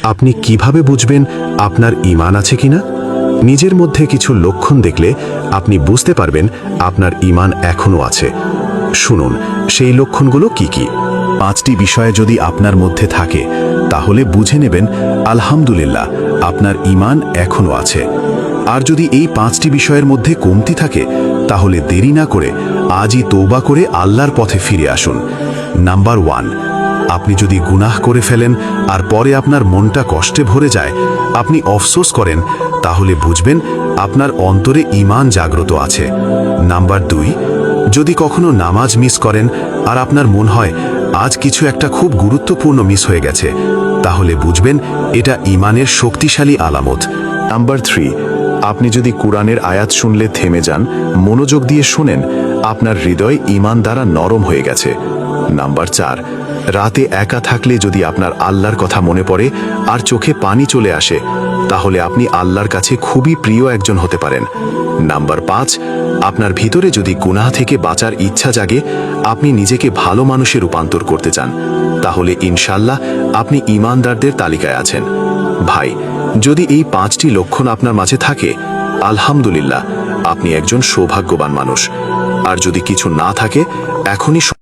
আপনি কিভাবে বুঝবেন আপনার ঈমান আছে কিনা? নিজের মধ্যে কিছু লক্ষণ দেখলে আপনি বুঝতে পারবেন আপনার ঈমান এখনো আছে। শুনুন সেই লক্ষণগুলো কি কি। 5টি বিষয় যদি আপনার মধ্যে থাকে তাহলে বুঝে নেবেন আলহামদুলিল্লাহ আপনার ঈমান এখনো আছে। আর যদি এই 5টি বিষয়ের মধ্যে কমতি থাকে তাহলে দেরি না করে আজই তওবা করে আল্লাহর পথে ফিরে আসুন। নাম্বার 1, আপনি যদি গুনাহ করে ফেলেন আর পরে আপনার মনটা কষ্টে ভরে যায়, আপনি আফসোস করেন, তাহলে বুঝবেন আপনার অন্তরে ঈমান জাগ্রত আছে। নাম্বার 2, যদি কখনো নামাজ মিস করেন আর আপনার মন হয় আজ কিছু একটা খুব গুরুত্বপূর্ণ মিস হয়ে গেছে, তাহলে বুঝবেন এটা ঈমানের শক্তিশালী আলামত। নাম্বার 3, আপনি যদি কুরআনের আয়াত শুনলে থেমে যান, মনোযোগ দিয়ে শুনেন, আপনার হৃদয় ঈমান দ্বারা নরম হয়ে গেছে। নাম্বার 4, রাতে একা থাকলে যদি আপনার আল্লাহর কথা মনে পড়ে আর চোখে পানি চলে আসে, তাহলে আপনি আল্লাহর কাছে খুবই প্রিয় একজন হতে পারেন। নাম্বার 5, আপনার ভিতরে যদি গুনাহ থেকে বাঁচার ইচ্ছা জাগে, আপনি নিজেকে ভালো মানুষে রূপান্তর করতে চান, তাহলে ইনশাআল্লাহ আপনি ঈমানদারদের তালিকায় আছেন। ভাই, যদি এই 5টি লক্ষণ আপনার মাঝে থাকে, আলহামদুলিল্লাহ আপনি একজন সৌভাগ্যবান মানুষ। আর যদি কিছু না থাকে, এখনই